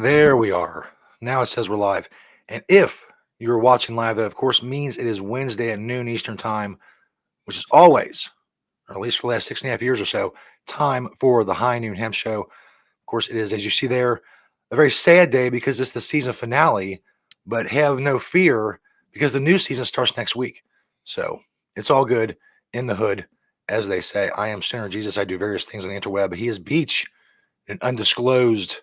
There we are. Now it says we're live. And if you're watching live, that of course means it is Wednesday at noon Eastern time, which is always, or at least for the last 6.5 years or so, time for the High Noon Hemp Show. Of course, it is, as you see there, a very sad day because it's the season finale, but have no fear because the new season starts next week. So it's all good in the hood, as they say. I am Stoner Jesus. I do various things on the interweb. He is Beach, an undisclosed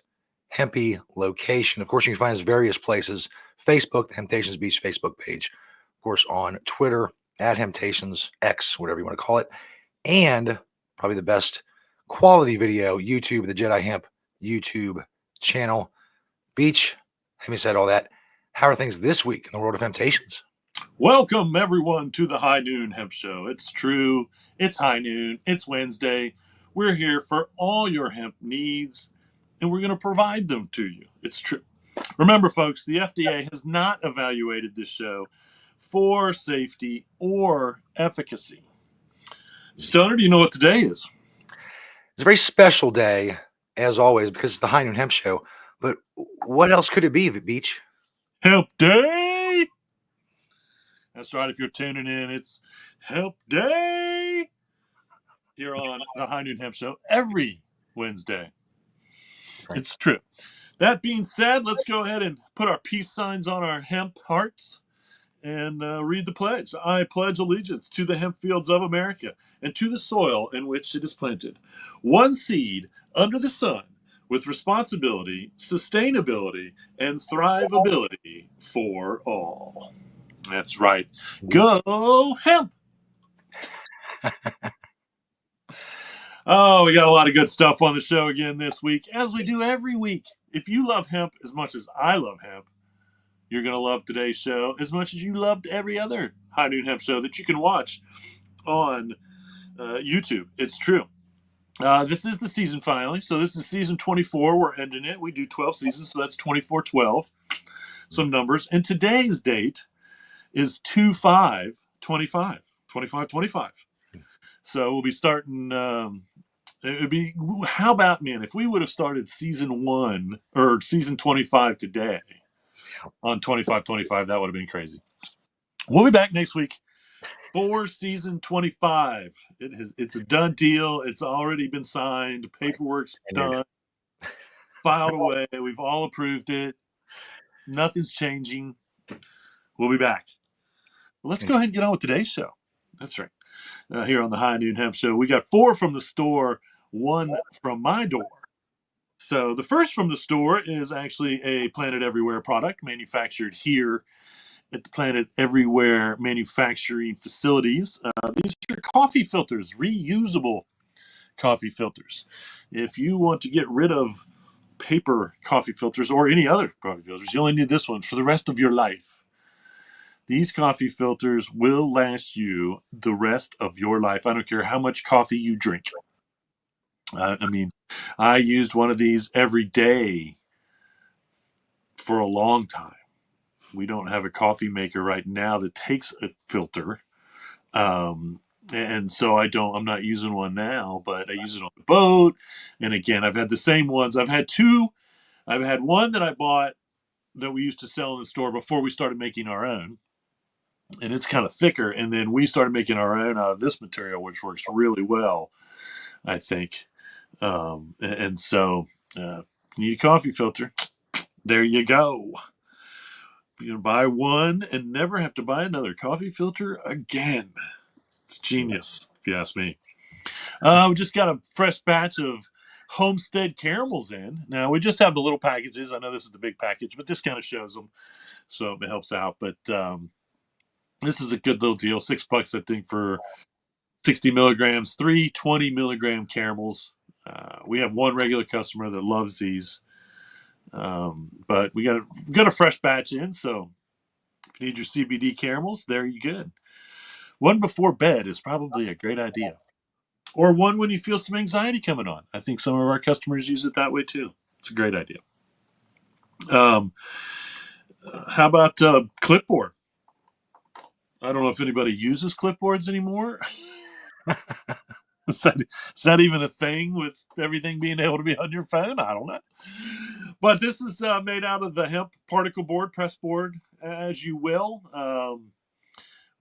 hempy location. Of course, you can find us various places. Facebook, the Temptations Beach Facebook page. Of course, on Twitter, at Temptations X, whatever you want to call it. And probably the best quality video, YouTube, the Jedi Hemp YouTube channel. Beach, having said all that, how are things this week in the world of Temptations? Welcome, everyone, to the High Noon Hemp Show. It's true. It's high noon. It's Wednesday. We're here for all your hemp needs, and we're going to provide them to you. It's true. Remember, folks, the FDA has not evaluated this show for safety or efficacy. Stoner, do you know what today is? It's a very special day, as always, because it's the High Noon Hemp Show. But what else could it be, Beach? Hemp Day! That's right. If you're tuning in, it's Hemp Day here on the High Noon Hemp Show every Wednesday. Right. It's true. That being said, let's go ahead and put our peace signs on our hemp hearts and read the pledge. I pledge allegiance to the hemp fields of America and to the soil in which it is planted. One seed under the sun with responsibility, sustainability, and thrivability for all. That's right. Go hemp! Oh, we got a lot of good stuff on the show again this week, as we do every week. If you love hemp as much as I love hemp, you're going to love today's show as much as you loved every other High Noon Hemp show that you can watch on YouTube. It's true. This is the season finale. So this is season 24. We're ending it. We do 12 seasons, so that's 24-12. Some numbers. And today's date is 2/5/25. 25/25. So we'll be starting... it would be, how about, man, if we would have started season 1 or season 25 today on 25/25, that would have been crazy. We'll be back next week for season 25. It's a done deal. It's already been signed. Paperwork's done, filed away. We've all approved it. Nothing's changing. We'll be back. Well, let's go ahead and get on with today's show. That's right. Here on the High Noon Hemp Show, we got 4 from the store, 1 from my door. So the first from the store is actually a Planet Everywhere product manufactured here at the Planet Everywhere manufacturing facilities. These are coffee filters, reusable coffee filters. If you want to get rid of paper coffee filters or any other coffee filters, you only need this one for the rest of your life. These coffee filters will last you the rest of your life. I don't care how much coffee you drink. I used one of these every day for a long time. We don't have a coffee maker right now that takes a filter. And so I'm not using one now, but I use it on the boat. And again, I've had the same ones. I've had 2. I've had one that I bought that we used to sell in the store before we started making our own. And it's kind of thicker. And then we started making our own out of this material, which works really well, I think. And so you need a coffee filter. There you go. You're going to buy one and never have to buy another coffee filter again. It's genius, if you ask me. We just got a fresh batch of Homestead caramels in. Now, we just have the little packages. I know this is the big package, but this kind of shows them, so it helps out. But this is a good little deal. $6, I think, for 60 milligrams, 3 20-milligram caramels. We have one regular customer that loves these. But we got a fresh batch in, so if you need your CBD caramels, there you go. One before bed is probably a great idea. Or one when you feel some anxiety coming on. I think some of our customers use it that way too. It's a great idea. How about clipboard? I don't know if anybody uses clipboards anymore. Is that even a thing with everything being able to be on your phone? I don't know. But this is made out of the hemp particle board, press board, as you will.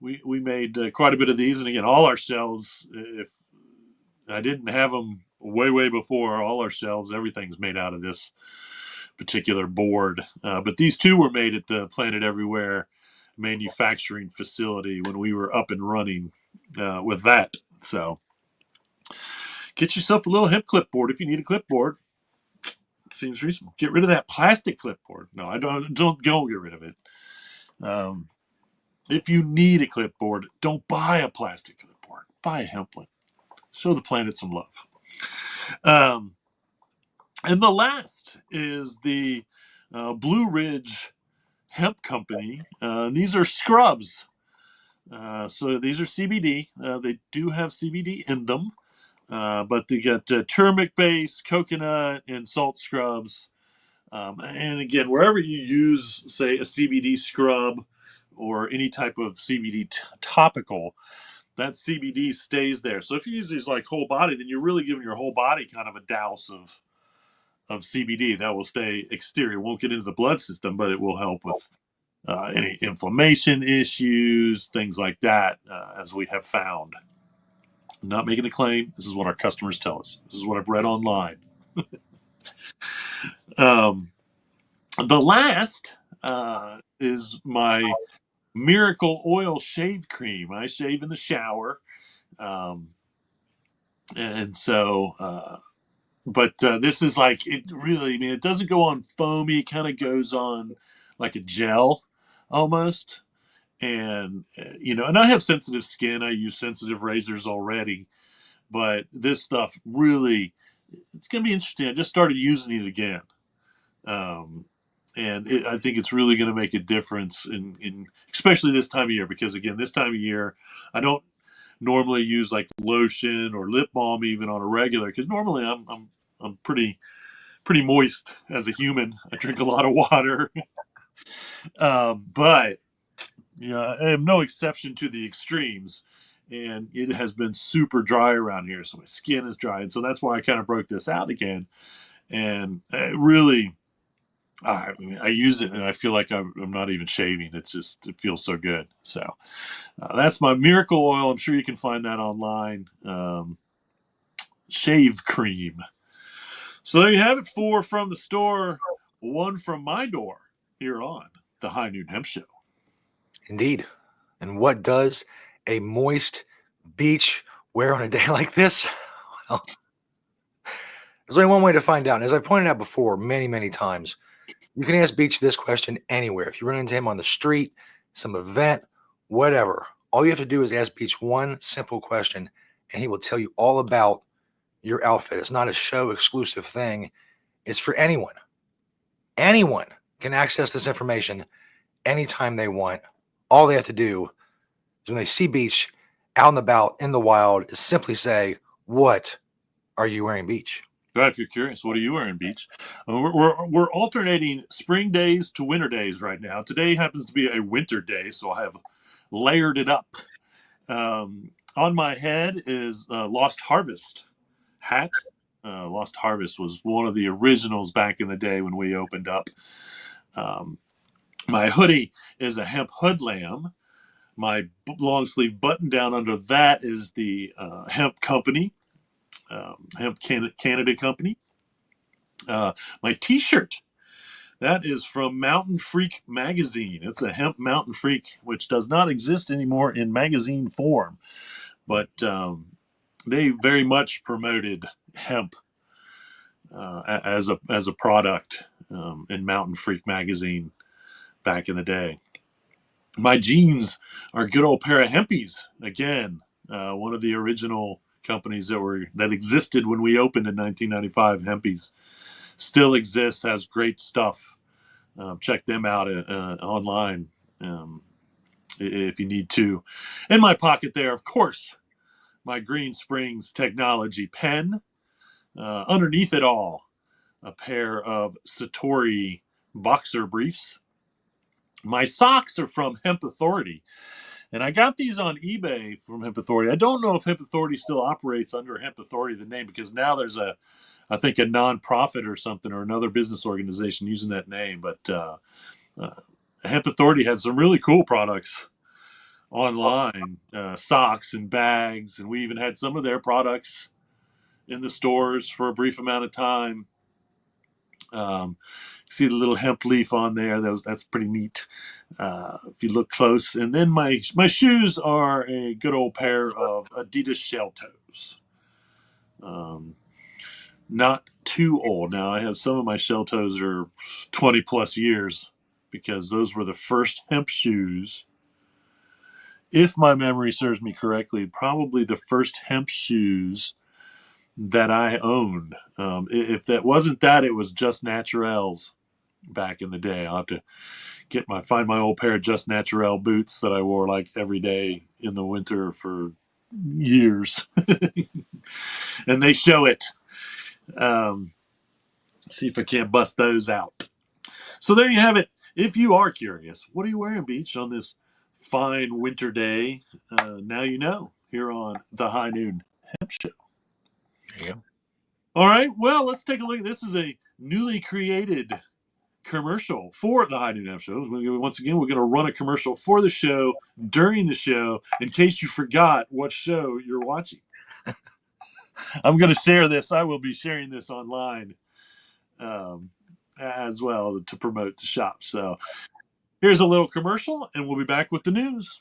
We made quite a bit of these, and again, all our shells. If I didn't have them way before, all our shells, everything's made out of this particular board. But these two were made at the Planet Everywhere manufacturing facility when we were up and running with that. So get yourself a little hemp clipboard if you need a clipboard. Seems reasonable. Get rid of that plastic clipboard. No, I don't go get rid of it. If you need a clipboard, don't buy a plastic clipboard. Buy a hemp one. Show the planet some love. And the last is the Blue Ridge Hemp Company. These are scrubs. So these are CBD. They do have CBD in them, but they got turmeric-based, coconut, and salt scrubs. And again, wherever you use, say, a CBD scrub or any type of CBD topical, that CBD stays there. So if you use these like whole body, then you're really giving your whole body kind of a douse of CBD that will stay exterior. It won't get into the blood system, but it will help with any inflammation issues, things like that, as we have found. I'm not making a claim. This is what our customers tell us. This is what I've read online. The last is my Miracle Oil Shave Cream. I shave in the shower. And so, but this is like, it really, I mean, it doesn't go on foamy. It kind of goes on like a gel almost. And, and I have sensitive skin. I use sensitive razors already. But this stuff really, it's going to be interesting. I just started using it again. And I think it's really going to make a difference in especially this time of year, because again, this time of year, I don't normally use like lotion or lip balm even on a regular, because normally I'm pretty moist as a human. I drink a lot of water, but I am no exception to the extremes. And it has been super dry around here, so my skin is dry, and so that's why I kind of broke this out again. And it really, I use it and I feel like I'm not even shaving. It feels so good. So that's my Miracle Oil. I'm sure you can find that online. Shave cream. So there you have it. 4 from the store, 1 from my door here on the High Noon Hemp Show. Indeed. And what does a moist beach wear on a day like this? Well, there's only one way to find out. And as I pointed out before many times, you can ask Beach this question anywhere. If you run into him on the street, some event, whatever, all you have to do is ask Beach one simple question, and he will tell you all about your outfit. It's not a show exclusive thing. It's for anyone. Anyone can access this information anytime they want. All they have to do is when they see Beach out and about in the wild is simply say, "What are you wearing, Beach?" Right, if you're curious, what are you wearing, Beach? We're alternating spring days to winter days right now. Today happens to be a winter day, so I have layered it up. On my head is Lost Harvest hat. Lost Harvest was one of the originals back in the day when we opened up. My hoodie is a hemp hoodlam. My long sleeve button down under that is the Hemp Company. Hemp Canada Company. My T-shirt, that is from Mountain Freak magazine. It's a Hemp Mountain Freak, which does not exist anymore in magazine form, but they very much promoted hemp as a product in Mountain Freak magazine back in the day. My jeans are a good old pair of Hempies. Again, one of the original companies that existed when we opened in 1995. Hempies still exists, has great stuff. Check them out online if you need to. In my pocket there, of course, my Green Springs Technology pen. Underneath it all, a pair of Satori boxer briefs. My socks are from Hemp Authority. And I got these on eBay from Hemp Authority. I don't know if Hemp Authority still operates under Hemp Authority, the name, because now there's I think, a nonprofit or something or another business organization using that name. But uh, Hemp Authority had some really cool products online, socks and bags, and we even had some of their products in the stores for a brief amount of time. See the little hemp leaf on there. That's pretty neat if you look close. And then my shoes are a good old pair of Adidas Shell Toes. Not too old. Now I have some of my Shell Toes are 20 plus years because those were the first hemp shoes. If my memory serves me correctly, probably the first hemp shoes that I owned. If that wasn't that, it was Just Naturels back in the day. I'll have to find my old pair of Just Naturel boots that I wore like every day in the winter for years, and they show it. See if I can't bust those out. So there you have it. If you are curious, what are you wearing, Beach, on this fine winter day? Now you know here on the High Noon Hemp Show. There you go. All right. Well, let's take a look. This is a newly created commercial for the High Noon Hemp Show. Once again, we're going to run a commercial for the show during the show in case you forgot what show you're watching. I'm going to share this. I will be sharing this online as well to promote the shop. So here's a little commercial, and we'll be back with the news.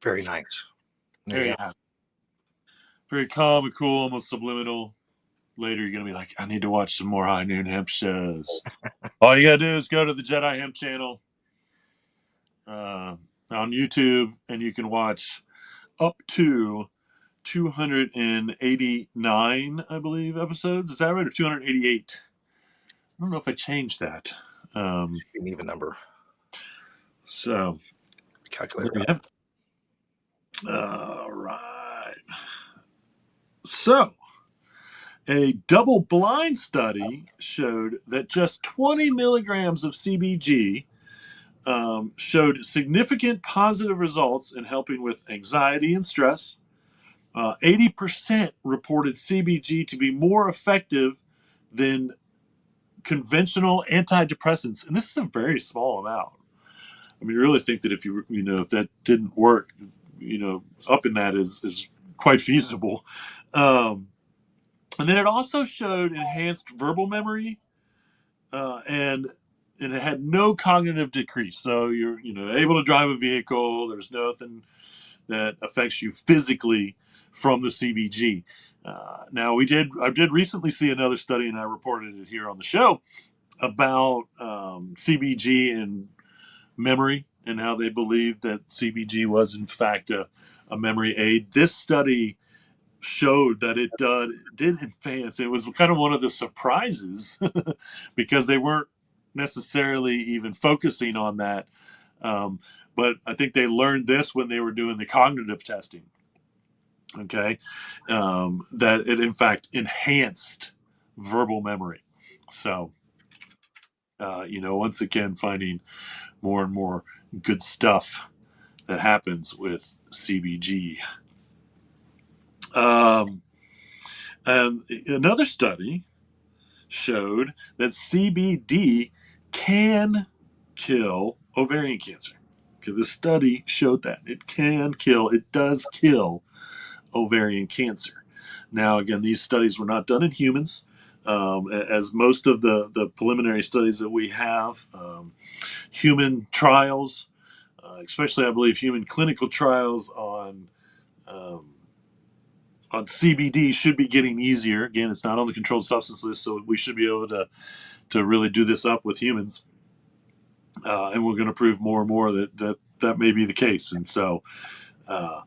Very nice. There you have it. Very calm and cool, almost subliminal. Later, you're going to be like, I need to watch some more High Noon Hemp shows. All you got to do is go to the Jedi Hemp channel on YouTube, and you can watch up to 289, I believe, episodes. Is that right? Or 288? I don't know if I changed that. An even number. So, Calculator. All right. So, a double-blind study showed that just 20 milligrams of CBG showed significant positive results in helping with anxiety and stress. 80% reported CBG to be more effective than conventional antidepressants, and this is a very small amount. I mean, you really think that if if that didn't work, up in that is quite feasible. And then it also showed enhanced verbal memory, and it had no cognitive decrease. So you're able to drive a vehicle. There's nothing that affects you physically from the CBG. Now I did recently see another study, and I reported it here on the show about CBG and memory and how they believed that CBG was in fact a memory aid. This study showed that it did advance. It was kind of one of the surprises because they weren't necessarily even focusing on that. But I think they learned this when they were doing the cognitive testing. Okay, that it in fact enhanced verbal memory. So, once again, finding more and more good stuff that happens with CBG. And another study showed that CBD can kill ovarian cancer. Okay, the study showed that it does kill ovarian cancer. Now, again, these studies were not done in humans, as most of the preliminary studies that we have, human trials, especially I believe human clinical trials on CBD should be getting easier. Again, it's not on the controlled substance list, so we should be able to really do this up with humans. and we're going to prove more and more that may be the case. And so uh,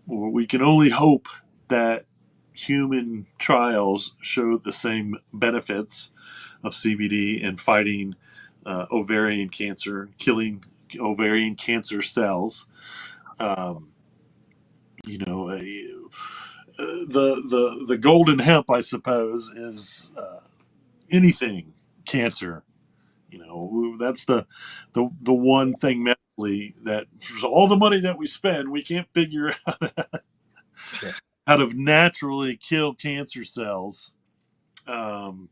we can only hope that human trials show the same benefits of CBD in fighting ovarian cancer, killing ovarian cancer cells. Um, the golden hemp, I suppose, is anything cancer. That's the one thing medically that for all the money that we spend, we can't figure out Sure. how to naturally kill cancer cells. Um,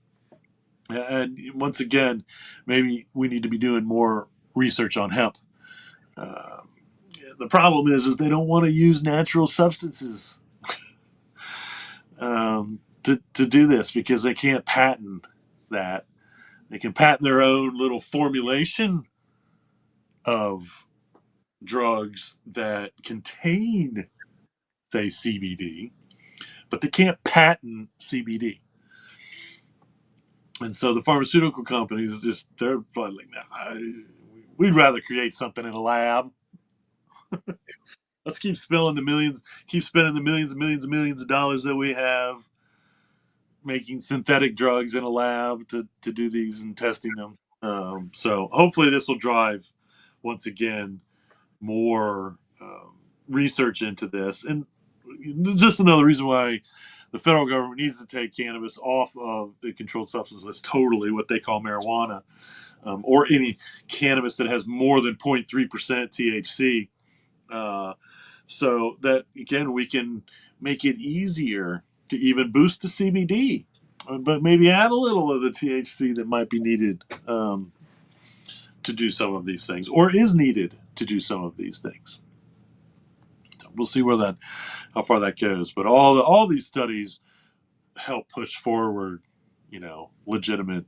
and once again, maybe we need to be doing more research on hemp. Uh, the problem is they don't want to use natural substances to do this because they can't patent that. They can patent their own little formulation of drugs that contain, say, CBD, but they can't patent CBD. And so the pharmaceutical companies they're probably like, nah, we'd rather create something in a lab. Let's keep spending the millions and millions and millions of dollars that we have making synthetic drugs in a lab to do these and testing them. So hopefully this will drive once again more research into this, and just another reason why the federal government needs to take cannabis off of the controlled substance list totally, what they call marijuana, or any cannabis that has more than 0.3% THC, so that again we can make it easier to even boost the CBD, but maybe add a little of the THC that might be needed to do some of these things, or is needed to do some of these things. So we'll see how far that goes. But all these studies help push forward, legitimate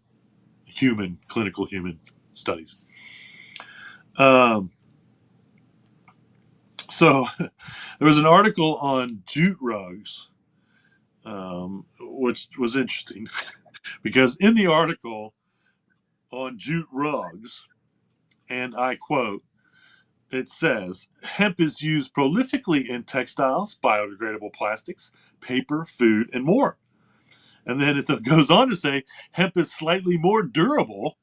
clinical human studies. So there was an article on jute rugs, which was interesting because in the article on jute rugs, and I quote, it says, hemp is used prolifically in textiles, biodegradable plastics, paper, food, and more. And then it goes on to say, hemp is slightly more durable,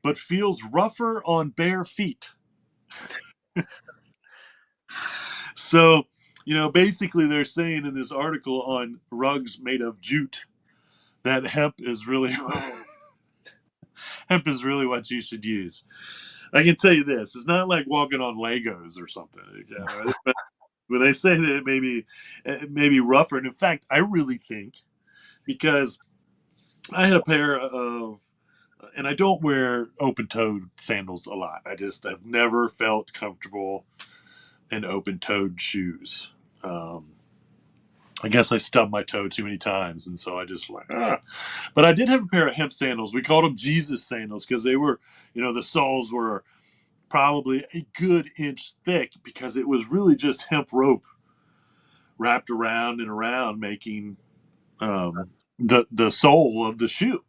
but feels rougher on bare feet. So, basically they're saying in this article on rugs made of jute that hemp is really hemp is really what you should use. I can tell you this: it's not like walking on Legos or something. But when they say that it may be rougher, and in fact, I really think because I had a pair of, and I don't wear open-toed sandals a lot. I just have never felt comfortable in open-toed shoes. I guess I stubbed my toe too many times, and so I just like, ah. But I did have a pair of hemp sandals. We called them Jesus sandals because they were, the soles were probably a good inch thick because it was really just hemp rope wrapped around and around, making the sole of the shoe.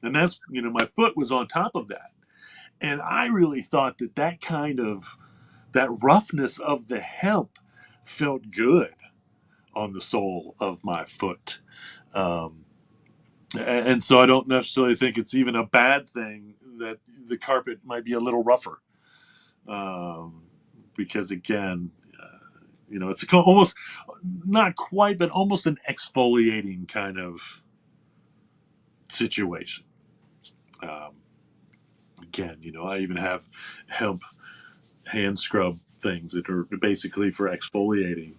And that's, my foot was on top of that. And I really thought that kind of, that roughness of the hemp felt good on the sole of my foot. Um, and so I don't necessarily think it's even a bad thing that the carpet might be a little rougher. Because again, it's almost not quite, but almost an exfoliating kind of situation. Um, Again, I even have hemp hand scrub things that are basically for exfoliating.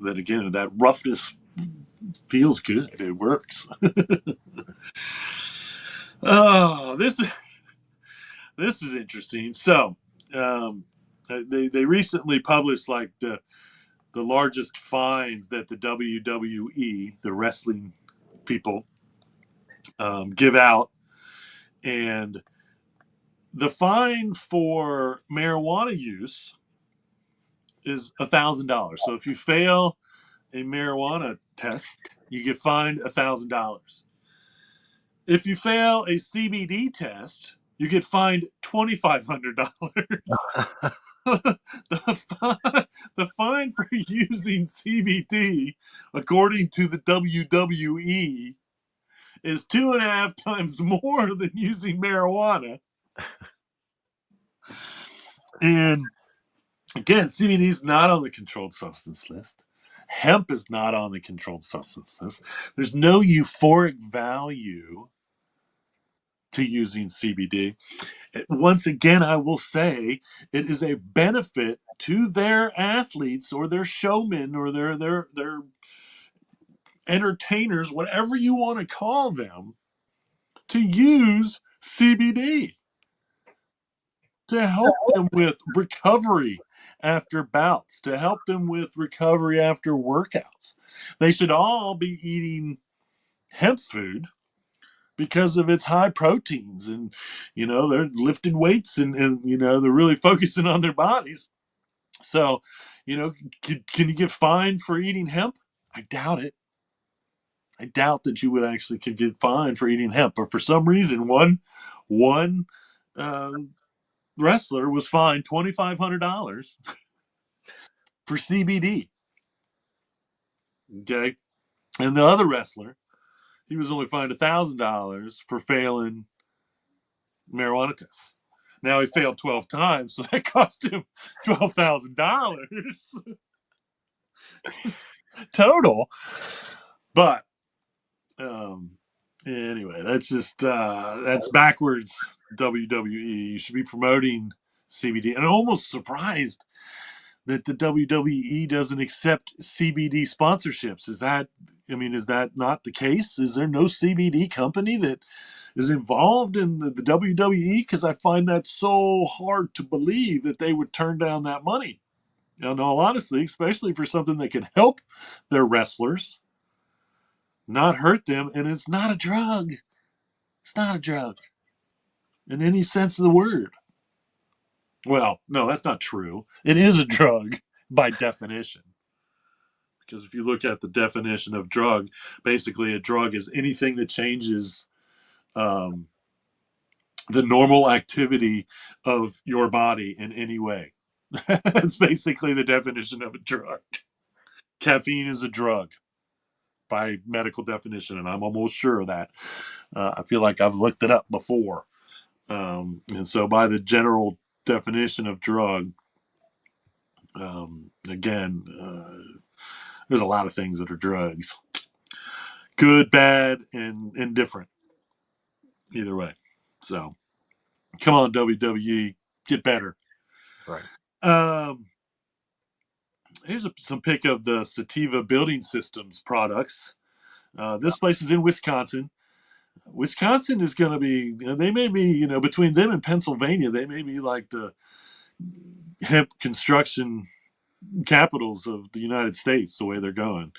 That again, that roughness feels good. It works. Oh, this is interesting. So, they recently published like the largest fines that the WWE, the wrestling people, give out, and the fine for marijuana use is $1,000. So if you fail a marijuana test, you get fined $1,000. If you fail a CBD test, you get fined $2,500. The fine for using CBD, according to the WWE, is 2.5 times more than using marijuana. And again, CBD is not on the controlled substance list. Hemp is not on the controlled substance list. There's no euphoric value to using CBD. Once again, I will say it is a benefit to their athletes or their showmen or their entertainers, whatever you want to call them, to use CBD to help them with recovery after bouts, to help them with recovery after workouts. They should all be eating hemp food because of its high proteins, and they're lifting weights, and they're really focusing on their bodies. So, can you get fined for eating hemp? I doubt it. I doubt that you would actually could get fined for eating hemp. But for some reason, one uh, wrestler was fined $2,500 for CBD. Okay, and the other wrestler, he was only fined $1,000 for failing marijuana tests. Now he failed 12 times, so that cost him $12,000 total. But anyway, that's backwards. WWE. You should be promoting CBD, and I'm almost surprised that the WWE doesn't accept CBD sponsorships. Is that not the case? Is there no CBD company that is involved in the WWE? Because I find that so hard to believe that they would turn down that money. In all honesty, especially for something that can help their wrestlers, not hurt them, and it's not a drug. It's not a drug in any sense of the word. Well, no, that's not true. It is a drug by definition. Because if you look at the definition of drug, basically a drug is anything that changes um, the normal activity of your body in any way. That's basically the definition of a drug. Caffeine is a drug by medical definition, and I'm almost sure of that. I feel like I've looked it up before. And so, by the general definition of drug, again, there's a lot of things that are drugs, good, bad, and indifferent. Either way. So, come on, WWE, get better. Right. Here's some pick of the Sativa Building Systems products. This place is in Wisconsin. Wisconsin is going to be, they may be, between them and Pennsylvania, they may be like the hemp construction capitals of the United States, the way they're going.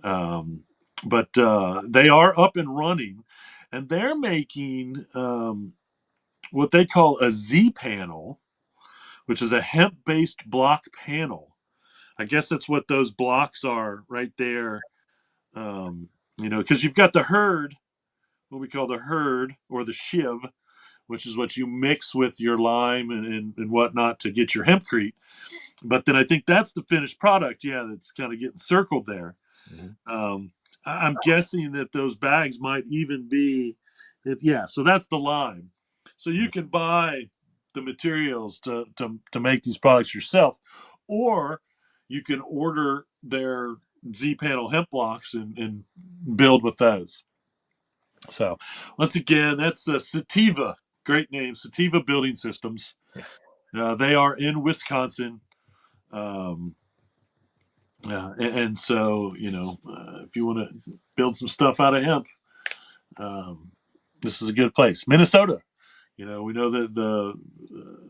But they are up and running, and they're making what they call a Z panel, which is a hemp based block panel. I guess that's what those blocks are right there. Because you've got the herd, what we call the herd or the shiv, which is what you mix with your lime and whatnot to get your hempcrete. But then I think that's the finished product. Yeah, that's kind of getting circled there. Mm-hmm. I'm guessing that those bags might even be, so that's the lime. So you can buy the materials to make these products yourself, or you can order their Z panel hemp blocks and build with those. So once again, that's Sativa. Great name, Sativa Building Systems. They are in Wisconsin. And so, if you want to build some stuff out of hemp, this is a good place. Minnesota. We know that the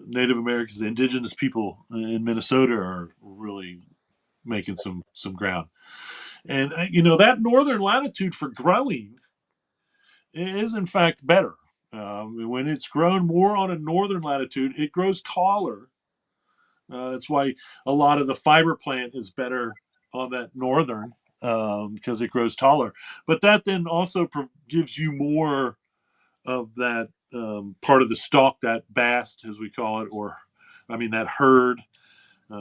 Native Americans, the indigenous people in Minnesota, are really making some ground. And, that northern latitude for growing is, in fact, better. When it's grown more on a northern latitude, it grows taller. That's why a lot of the fiber plant is better on that northern because it grows taller. But that then also gives you more of that part of the stalk, that bast, as we call it, that hurd.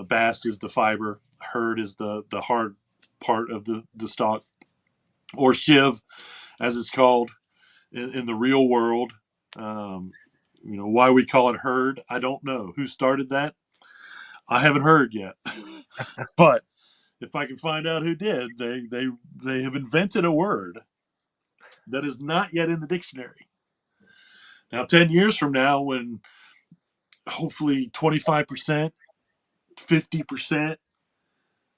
Bast is the fiber, hurd is the hard part of the stalk, or shiv, as it's called in the real world. Um, why we call it hurd, I don't know. Who started that? I haven't heard yet. But if I can find out who did, they have invented a word that is not yet in the dictionary. Now, 10 years from now, when hopefully 25%, 50%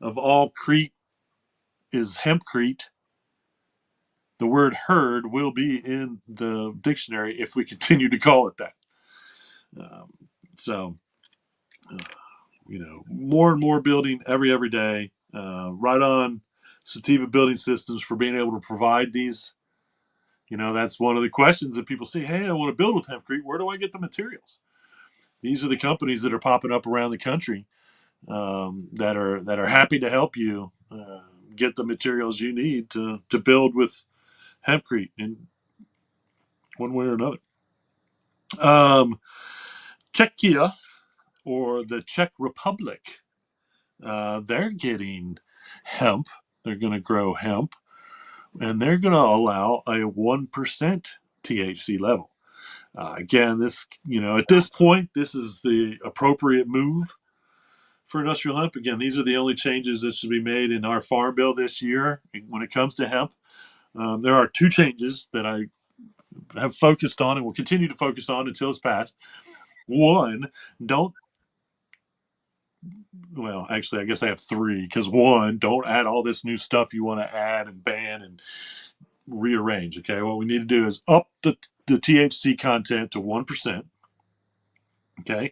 of all Crete is hempcrete, the word herd will be in the dictionary if we continue to call it that. Um, so, uh, more and more building every day. Right on Sativa Building Systems for being able to provide these. That's one of the questions that people say. Hey, I want to build with hempcrete. Where do I get the materials? These are the companies that are popping up around the country that are happy to help you get the materials you need to build with hempcrete in one way or another. Czechia, or the Czech Republic, they're getting hemp. They're going to grow hemp, and they're going to allow a 1% THC level. Again, at this point, this is the appropriate move for industrial hemp. Again, these are the only changes that should be made in our farm bill this year when it comes to hemp. There are two changes that I have focused on and will continue to focus on until it's passed. One, don't well, actually, I guess I have three, because one, don't add all this new stuff you want to add and ban and rearrange. Okay, what we need to do is up the THC content to 1%. Okay,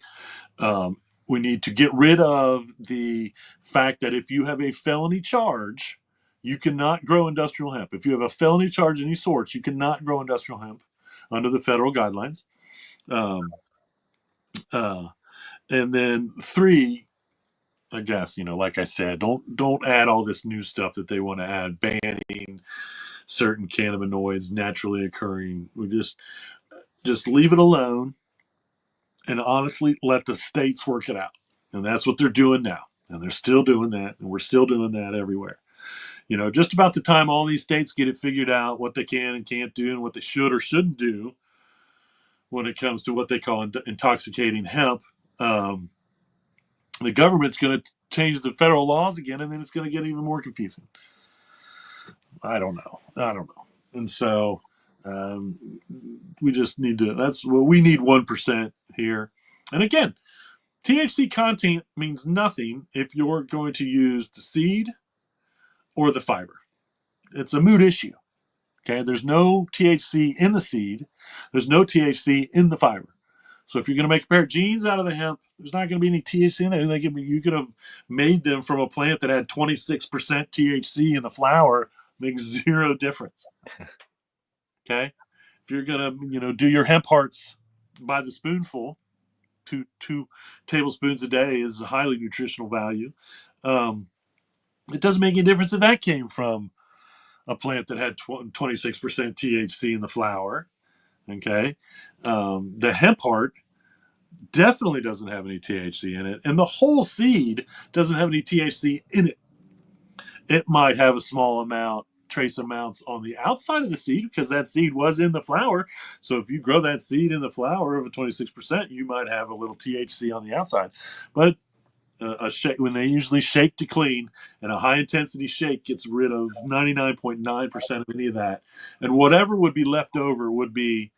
um, we need to get rid of the fact that if you have a felony charge, you cannot grow industrial hemp. If you have a felony charge of any sort, you cannot grow industrial hemp under the federal guidelines. Um, uh, and then three, I guess, like I said, don't add all this new stuff that they want to add, banning certain cannabinoids naturally occurring. We just leave it alone and honestly let the states work it out. And that's what they're doing now. And they're still doing that, and we're still doing that everywhere. Just about the time all these states get it figured out, what they can and can't do, and what they should or shouldn't do when it comes to what they call intoxicating hemp, um, the government's going to change the federal laws again, and then it's going to get even more confusing. I don't know. And so we just need to, that's what we need, 1% here. And again, THC content means nothing if you're going to use the seed or the fiber. It's a mood issue. Okay, there's no THC in the seed. There's no THC in the fiber. So if you're going to make a pair of jeans out of the hemp, there's not going to be any THC in it. You could have made them from a plant that had 26% THC in the flower. Makes zero difference. Okay, if you're going to do your hemp hearts by the spoonful, two tablespoons a day is a highly nutritional value. It doesn't make any difference if that came from a plant that had 26% THC in the flower. Okay, the hemp heart definitely doesn't have any THC in it, and the whole seed doesn't have any THC in it. It might have a small amount, trace amounts on the outside of the seed, because that seed was in the flower. So if you grow that seed in the flower of a 26%, you might have a little THC on the outside. But a shake, when they usually shake to clean, and a high intensity shake gets rid of 99.9% of any of that, and whatever would be left over would be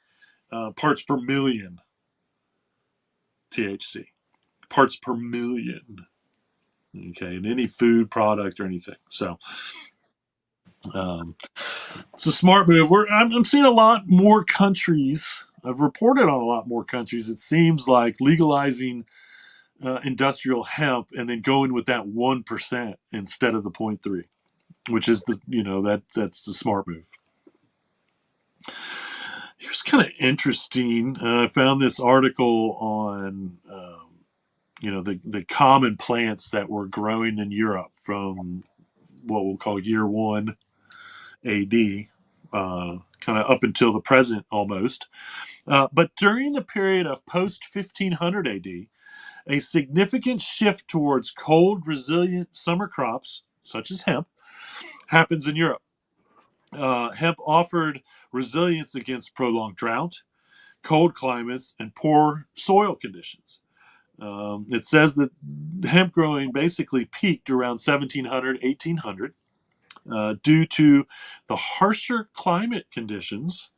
parts per million THC, parts per million. Okay, in any food product or anything. So it's a smart move. I'm seeing a lot more countries. I've reported on a lot more countries. It seems like legalizing industrial hemp and then going with that 1% instead of the 0.3, which is that's the smart move. It was kind of interesting. I found this article on the common plants that were growing in Europe from what we'll call year 1 AD, kind kind of up until the present almost. But during the period of post 1500 AD, a significant shift towards cold, resilient summer crops, such as hemp, happens in Europe. Hemp offered resilience against prolonged drought, cold climates, and poor soil conditions. It says that hemp growing basically peaked around 1700, 1800 due to the harsher climate conditions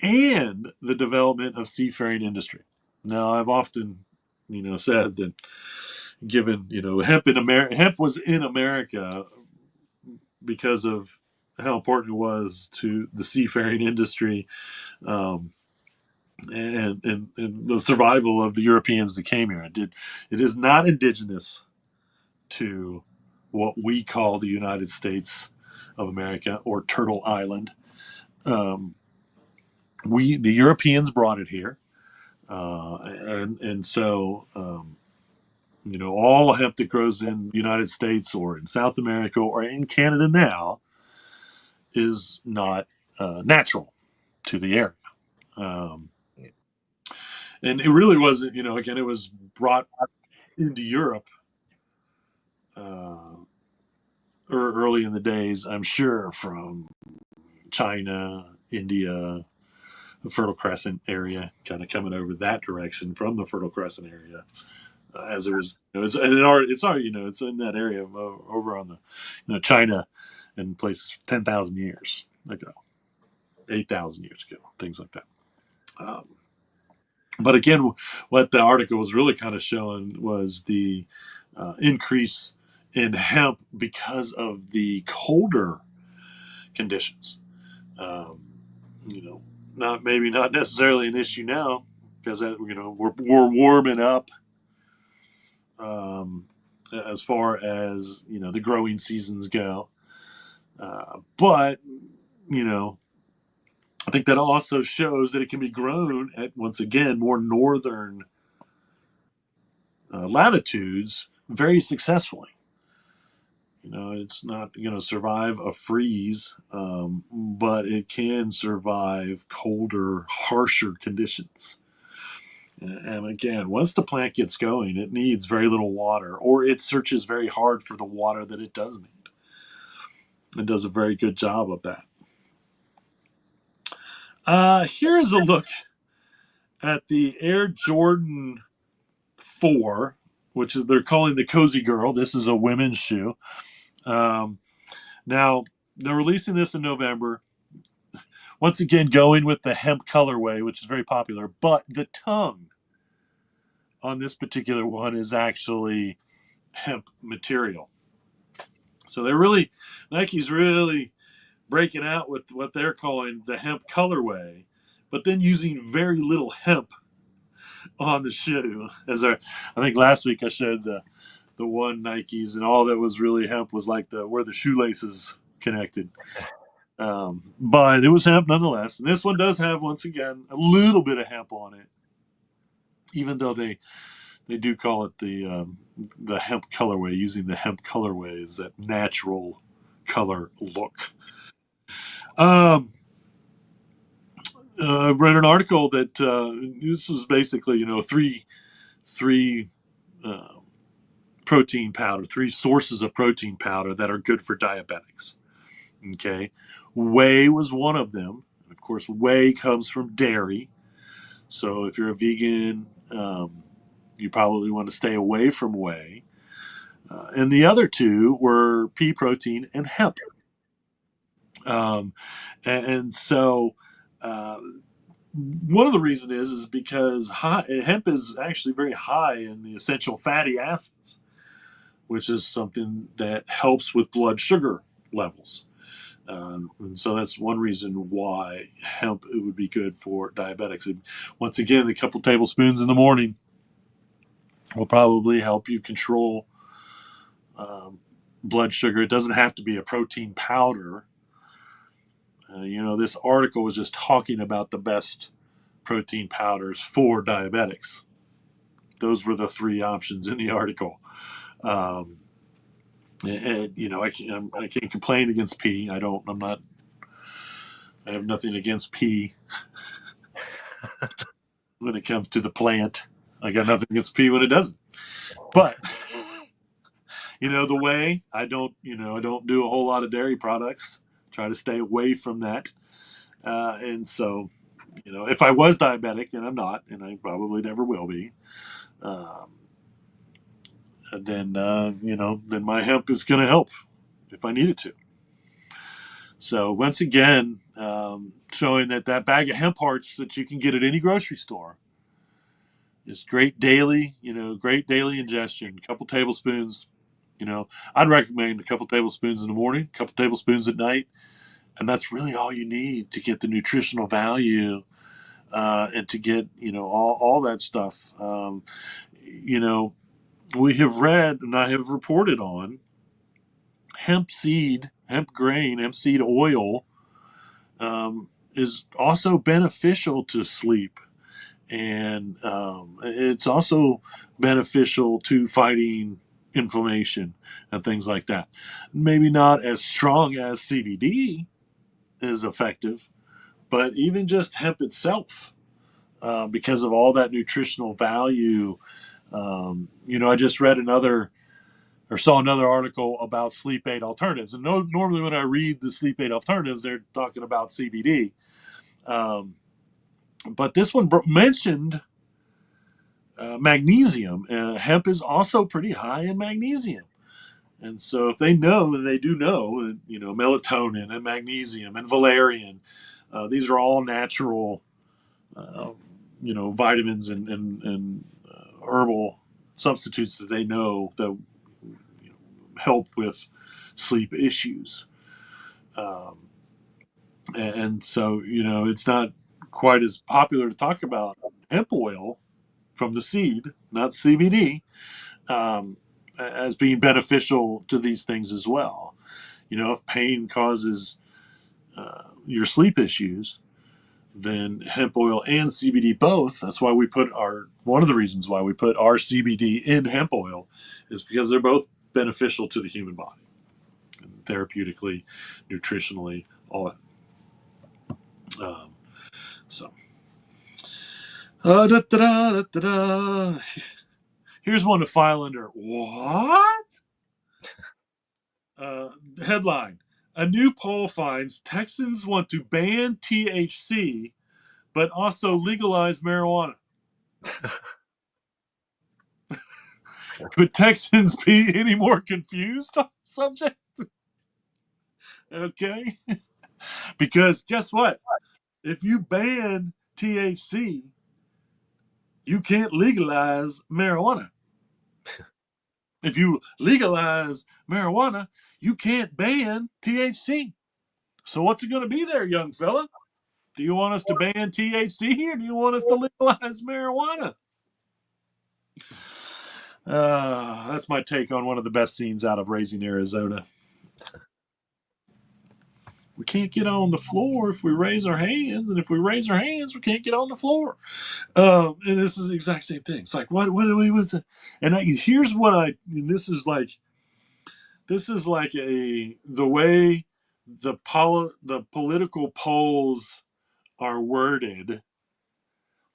and the development of seafaring industry. Now, I've often, said that given, hemp was in America because of how important it was to the seafaring industry, um, and the survival of the Europeans that came here. It is not indigenous to what we call the United States of America or Turtle Island. Um, the Europeans brought it here, and so all hemp that grows in the United States or in South America or in Canada now is not natural to the area. Um, and it really wasn't, again, it was brought into Europe uh, early in the days, I'm sure, from China, India, the Fertile Crescent area, kind of coming over that direction from the Fertile Crescent area. As there is, it's in that area over on the, China, and places 10,000 years ago, 8,000 years ago, things like that. Um, but again, what the article was really kind of showing was the increase in hemp because of the colder conditions. Um, you know, not necessarily an issue now because we're warming up, um, as far as the growing seasons go. But you know, I think that also shows that it can be grown at once again more northern latitudes very successfully. It's not going to survive a freeze, but it can survive colder, harsher conditions. And again, once the plant gets going, it needs very little water, or it searches very hard for the water that it does need. It does a very good job of that. Here is a look at the Air Jordan 4, which they're calling the Cozy Girl. This is a women's shoe. Now, they're releasing this in November. Once again, going with the hemp colorway, which is very popular, but the tongue on this particular one is actually hemp material. So Nike's really breaking out with what they're calling the hemp colorway, but then using very little hemp on the shoe. I think last week I showed the one Nikes, and all that was really hemp was like where the shoelaces connected. But it was hemp nonetheless. And this one does have, once again, a little bit of hemp on it, even though they do call it the hemp colorway, using the hemp colorway as that natural color look. I read an article that this was basically, three uh, protein powder, three sources of protein powder that are good for diabetics. Okay, whey was one of them. Of course, whey comes from dairy, so if you're a vegan, you probably want to stay away from whey. And the other two were pea protein and hemp. Um, and so one of the reasons is because hemp is actually very high in the essential fatty acids, which is something that helps with blood sugar levels. And so that's one reason why hemp it would be good for diabetics. And once again, a couple tablespoons in the morning will probably help you control blood sugar. It doesn't have to be a protein powder. This article was just talking about the best protein powders for diabetics. Those were the three options in the article. I can't complain against pea. I'm not I have nothing against pee when it comes to the plant. I got nothing against pee when it doesn't. But the way I don't do a whole lot of dairy products. Try to stay away from that. And so, if I was diabetic, and I'm not, and I probably never will be, um, then my hemp is going to help if I need it to. So once again, showing that bag of hemp hearts that you can get at any grocery store is great daily ingestion. A couple tablespoons. I'd recommend a couple tablespoons in the morning, a couple tablespoons at night, and that's really all you need to get the nutritional value and to get all that stuff. We have read and I have reported on hemp seed, hemp grain, hemp seed oil is also beneficial to sleep. And it's also beneficial to fighting inflammation and things like that. Maybe not as strong as CBD is effective, but even just hemp itself, because of all that nutritional value. I just read another or saw another article about sleep aid alternatives. And normally when I read the sleep aid alternatives, they're talking about CBD. Um, but this one mentioned magnesium. Hemp is also pretty high in magnesium. And so if they know, and they do know, melatonin and magnesium and valerian, these are all natural, uh, vitamins and herbal substitutes that they know that help with sleep issues. Um, and so, it's not quite as popular to talk about hemp oil from the seed, not CBD, as being beneficial to these things as well. If pain causes your sleep issues, then hemp oil and CBD both. That's why one of the reasons why we put our CBD in hemp oil is because they're both beneficial to the human body, therapeutically, nutritionally, all that. So, da, da, da, da, da. Here's one to file under. What? Headline: A new poll finds Texans want to ban THC, but also legalize marijuana. Could Texans be any more confused on the subject? Okay. Because guess what? If you ban THC, you can't legalize marijuana. If you legalize marijuana, you can't ban THC. So what's it going to be there, young fella? Do you want us to ban THC or do you want us to legalize marijuana? That's my take on one of the best scenes out of Raising Arizona. We can't get on the floor if we raise our hands, and if we raise our hands, we can't get on the floor. And this is the exact same thing. It's like, what's it? And here's what and this is like the way the political polls are worded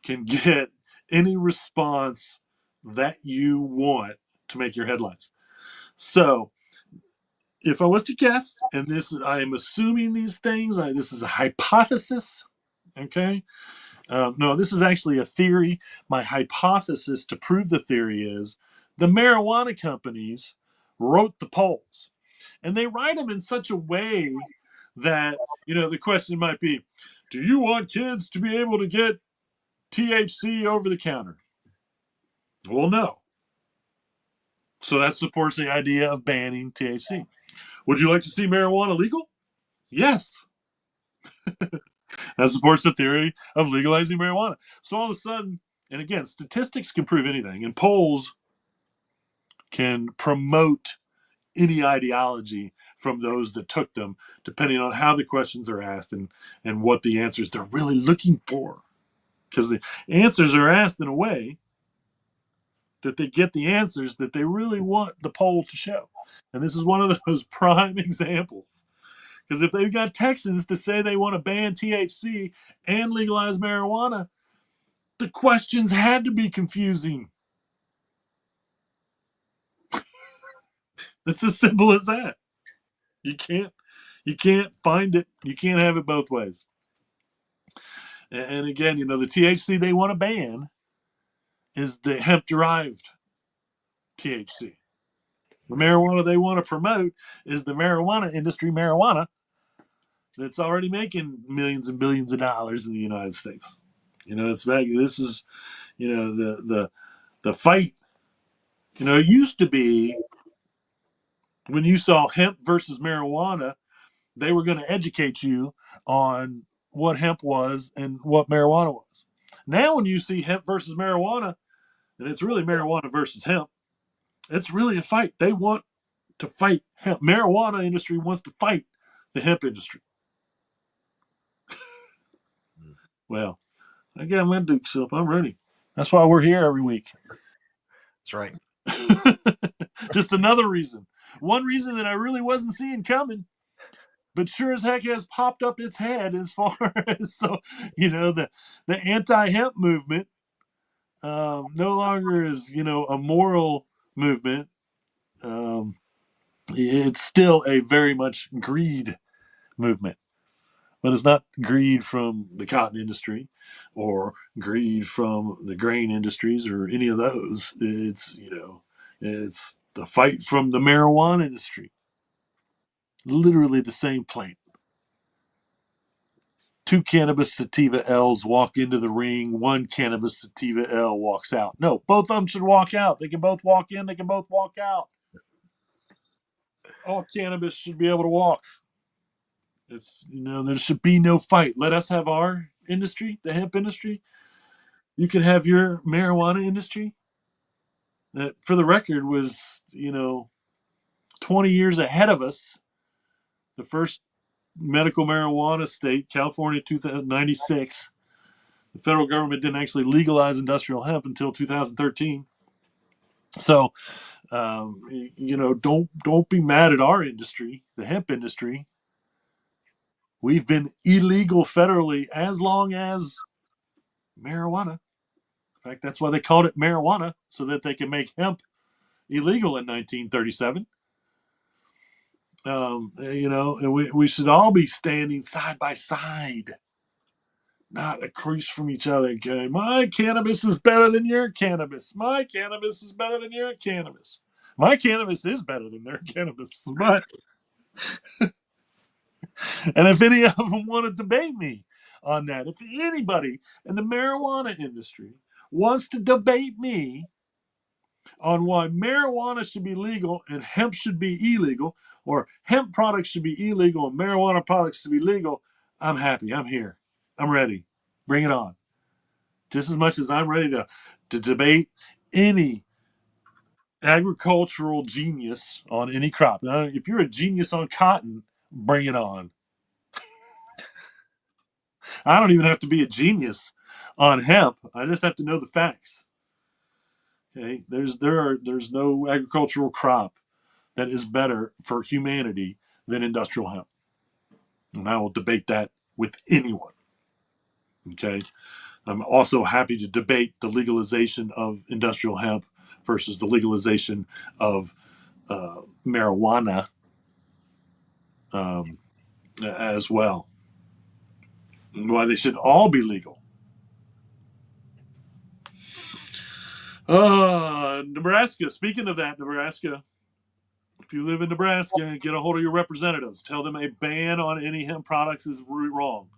can get any response that you want to make your headlines. So if I was to guess, and I am assuming these things, this is a hypothesis. Okay. No, this is actually a theory. My hypothesis to prove the theory is the marijuana companies wrote the polls, and they write them in such a way that the question might be, do you want kids to be able to get THC over the counter? Well, no. So that supports the idea of banning THC. Would you like to see marijuana legal? Yes. That supports the theory of legalizing marijuana. So all of a sudden, and again, statistics can prove anything, and polls can promote any ideology from those that took them, depending on how the questions are asked and what the answers they're really looking for. Because the answers are asked in a way that they get the answers that they really want the poll to show. And this is one of those prime examples. Because if they've got Texans to say they want to ban THC and legalize marijuana, the questions had to be confusing. It's as simple as that. You can't find it. You can't have it both ways. And again, the THC they want to ban is the hemp derived THC. The marijuana they want to promote is the marijuana industry marijuana that's already making millions and billions of dollars in the United States. This is the fight. It used to be when you saw hemp versus marijuana, they were going to educate you on what hemp was and what marijuana was. Now, when you see hemp versus marijuana, and it's really marijuana versus hemp, it's really a fight. They want to fight hemp. Marijuana industry wants to fight the hemp industry. Well, I got my dukes up. I'm ready. That's why we're here every week. That's right. Just another reason. One reason that I really wasn't seeing coming, but sure as heck has popped up its head as far as the anti-hemp movement no longer is a moral movement. It's still a very much greed movement, but it's not greed from the cotton industry or greed from the grain industries or any of those. It's the fight from the marijuana industry. Literally the same plant. Two cannabis sativa L's walk into the ring. One cannabis sativa L walks out. No, both of them should walk out. They can both walk in. They can both walk out. All cannabis should be able to walk. There should be no fight. Let us have our industry, the hemp industry. You can have your marijuana industry. That, for the record, was 20 years ahead of us. The first medical marijuana state, California, 1996. The federal government didn't actually legalize industrial hemp until 2013. So, don't be mad at our industry, the hemp industry. We've been illegal federally as long as marijuana. In fact, that's why they called it marijuana, so that they can make hemp illegal in 1937. And we should all be standing side by side, not across from each other. Okay, my cannabis is better than your cannabis. My cannabis is better than your cannabis. My cannabis is better than their cannabis. But and if any of them want to debate me on that, if anybody in the marijuana industry wants to debate me on why marijuana should be legal and hemp should be illegal, or hemp products should be illegal and marijuana products should be legal, I'm happy. I'm here. I'm ready. Bring it on. Just as much as I'm ready to debate any agricultural genius on any crop. Now, if you're a genius on cotton, bring it on. I don't even have to be a genius on hemp. I just have to know the facts. Okay, there's no agricultural crop that is better for humanity than industrial hemp, and I will debate that with anyone. Okay, I'm also happy to debate the legalization of industrial hemp versus the legalization of marijuana um, as well. Why they should all be legal. Nebraska. Speaking of that, Nebraska. If you live in Nebraska, get a hold of your representatives. Tell them a ban on any hemp products is wrong.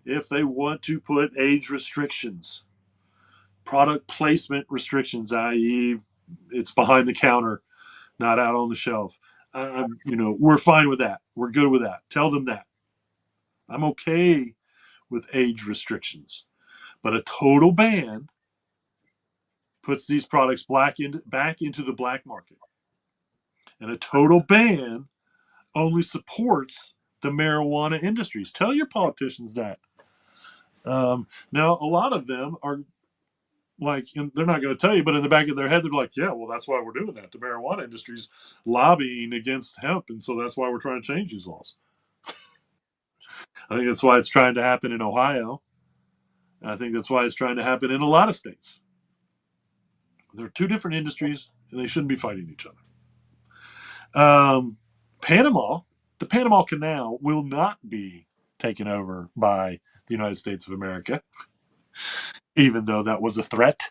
If they want to put age restrictions, product placement restrictions, i.e., it's behind the counter, not out on the shelf. We're fine with that. We're good with that. Tell them that. I'm okay with age restrictions, but a total ban puts these products back into the black market, and a total ban only supports the marijuana industries. Tell your politicians that. Now, a lot of them are like, they're not going to tell you, but in the back of their head, they're like, yeah, well, that's why we're doing that. The marijuana industry's lobbying against hemp, and so that's why we're trying to change these laws. I think that's why it's trying to happen in Ohio. I think that's why it's trying to happen in a lot of states. They're two different industries, and they shouldn't be fighting each other. Panama, the Panama Canal will not be taken over by the United States of America, even though that was a threat.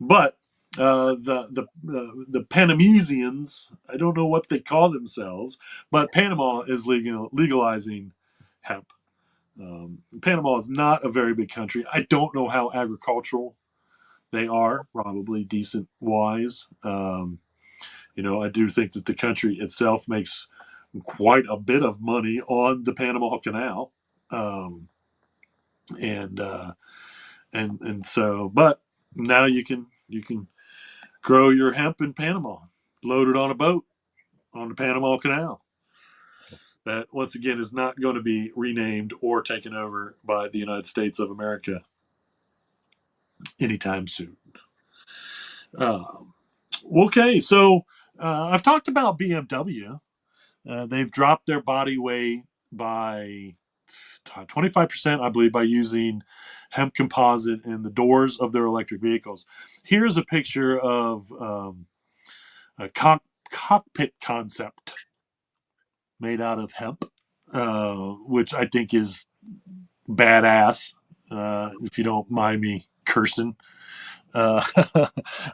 But the Panamesians, I don't know what they call themselves, but Panama is legalizing hemp. Panama is not a very big country. I don't know how agricultural they are, probably decent wise. I do think that the country itself makes quite a bit of money on the Panama Canal. Um, and so, but now you can grow your hemp in Panama, load it on a boat on the Panama Canal. That once again is not going to be renamed or taken over by the United States of America anytime soon. Um, okay, so I've talked about BMW. They've dropped their body weight by 25%, I believe, by using hemp composite in the doors of their electric vehicles. Here's a picture of a cockpit concept made out of hemp, which I think is badass, if you don't mind me cursing. I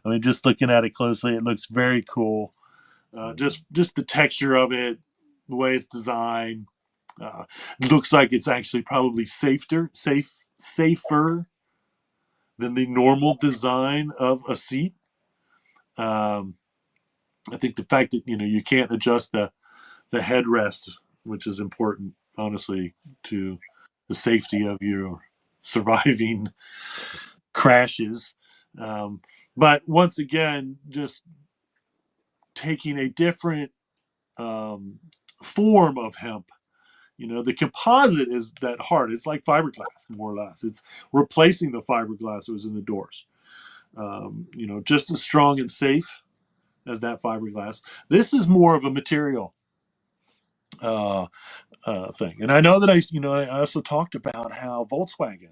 mean, just looking at it closely, it looks very cool. Just the texture of it, the way it's designed, uh, looks like it's actually probably safer than the normal design of a seat. Um, I think the fact that you can't adjust the headrest, which is important, honestly, to the safety of your surviving crashes. Um, but once again, just taking a different um, form of hemp. The composite is that hard. It's like fiberglass, more or less. It's replacing the fiberglass that was in the doors. Just as strong and safe as that fiberglass. This is more of a material uh, thing. And I know that I also talked about how Volkswagen,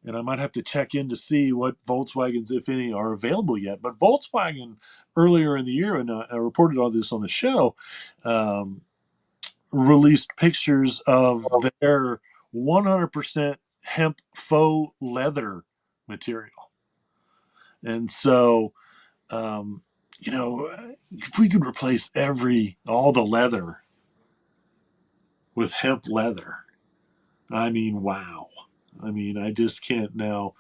and I might have to check in to see what Volkswagens, if any, are available yet. But Volkswagen earlier in the year, and I reported all this on the show, um, released pictures of their 100% hemp faux leather material. And so, um, if we could replace all the leather with hemp leather, I mean, wow. I mean, I just can't now,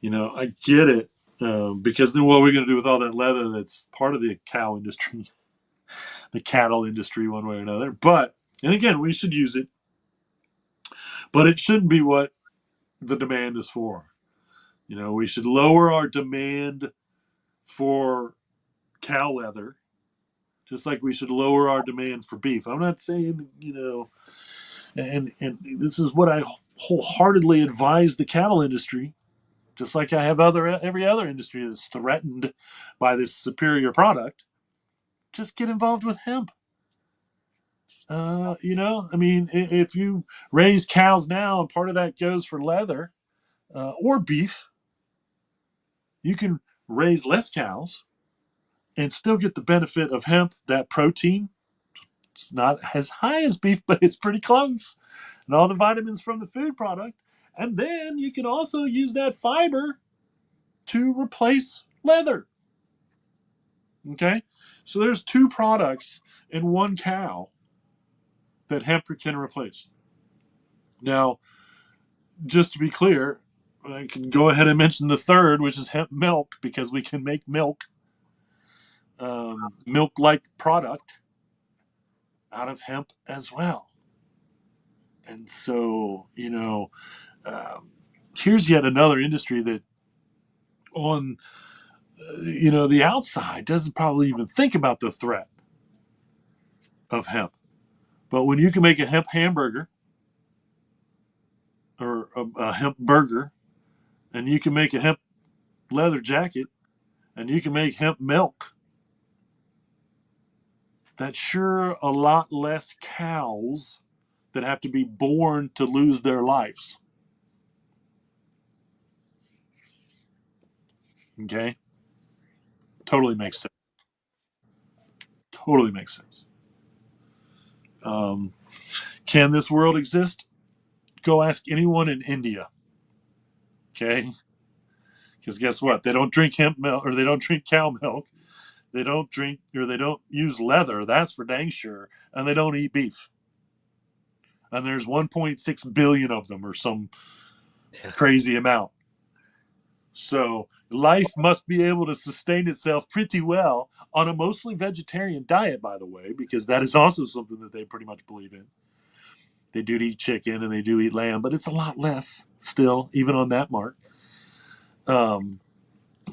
I get it. Because then what are we going to do with all that leather that's part of the cow industry, the cattle industry, one way or another? And again, we should use it, but it shouldn't be what the demand is for. We should lower our demand for cow leather, just like we should lower our demand for beef. I'm not saying, and this is what I wholeheartedly advise the cattle industry, just like I have every other industry that's threatened by this superior product. Just get involved with hemp. I mean, if you raise cows now and part of that goes for leather or beef, you can raise less cows and still get the benefit of hemp, that protein. It's not as high as beef, but it's pretty close. And all the vitamins from the food product. And then you can also use that fiber to replace leather. Okay? So there's two products in one cow that hemp can replace. Now, just to be clear, I can go ahead and mention the third, which is hemp milk, because we can make milk-like product out of hemp as well. And so, um, here's yet another industry that on the outside doesn't probably even think about the threat of hemp. But when you can make a hemp hamburger or a hemp burger, and you can make a hemp leather jacket, and you can make hemp milk, that's sure a lot less cows that have to be born to lose their lives. Okay? Totally makes sense. Totally makes sense. Um, can this world exist? Go ask anyone in India. Okay? Because guess what? They don't drink hemp milk, or they don't drink cow milk. They don't drink, or they don't use leather. That's for dang sure. And they don't eat beef. And there's 1.6 billion of them, or some Yeah. crazy amount. So life must be able to sustain itself pretty well on a mostly vegetarian diet, by the way, because that is also something that they pretty much believe in. They do eat chicken and they do eat lamb, but it's a lot less still, even on that mark. Um,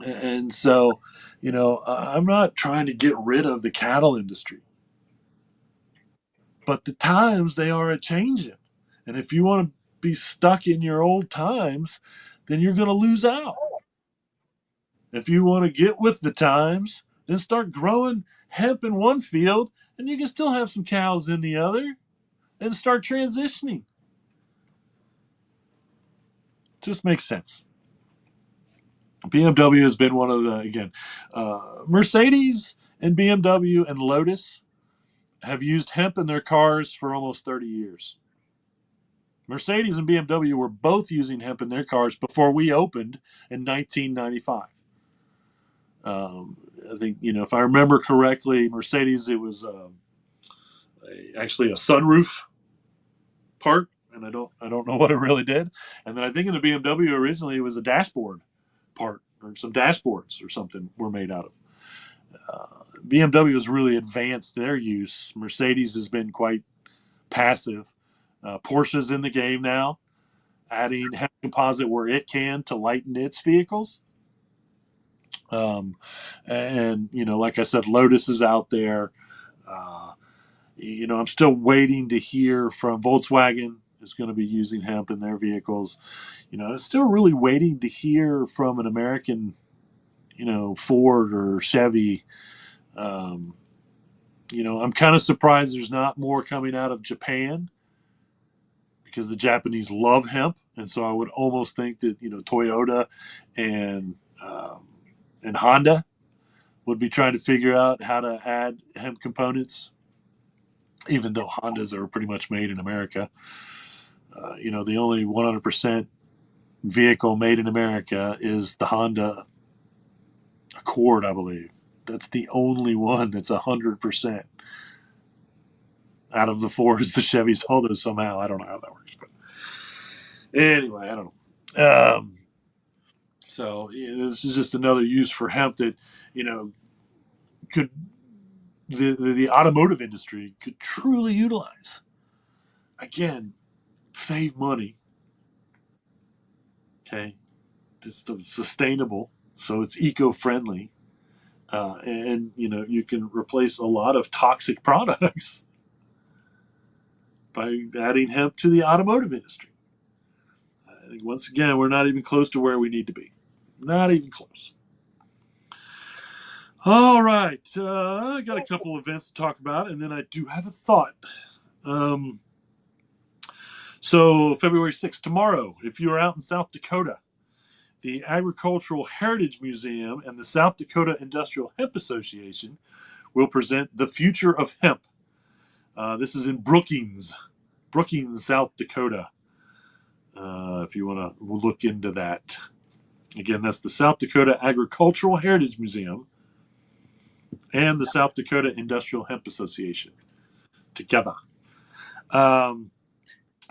and so, I'm not trying to get rid of the cattle industry, but the times they are a changing. And if you want to be stuck in your old times, then you're going to lose out. If you want to get with the times, then start growing hemp in one field and you can still have some cows in the other and start transitioning. Just makes sense. BMW has been one of the, again, Mercedes and BMW and Lotus have used hemp in their cars for almost 30 years. Mercedes and BMW were both using hemp in their cars before we opened in 1995. I think, if I remember correctly, Mercedes, it was actually a sunroof part, and I don't know what it really did. And then I think in the BMW originally it was a dashboard part, or some dashboards or something were made out of. BMW has really advanced their use. Mercedes has been quite passive. Porsche's in the game now, adding hemp composite where it can to lighten its vehicles. And like I said, Lotus is out there. Uh, I'm still waiting to hear from Volkswagen is going to be using hemp in their vehicles. I'm still really waiting to hear from an American, Ford or Chevy. Um, I'm kind of surprised there's not more coming out of Japan because the Japanese love hemp, and so I would almost think that Toyota and and Honda would be trying to figure out how to add hemp components, even though Hondas are pretty much made in America. The only 100% vehicle made in America is the Honda Accord, I believe. That's the only one that's 100%. Out of the four is the Chevys, although somehow I don't know how that works. But anyway, I don't know. So this is just another use for hemp that could the automotive industry could truly utilize. Again, save money. Okay, it's sustainable, so it's eco-friendly, and you can replace a lot of toxic products by adding hemp to the automotive industry. I think once again we're not even close to where we need to be. Not even close. All right, I got a couple events to talk about, and then I do have a thought. So February 6th, tomorrow, if you're out in South Dakota, the Agricultural Heritage Museum and the South Dakota Industrial Hemp Association will present The Future of Hemp. This is in Brookings, South Dakota. If you want to look into that. Again, that's the South Dakota Agricultural Heritage Museum and the South Dakota Industrial Hemp Association together.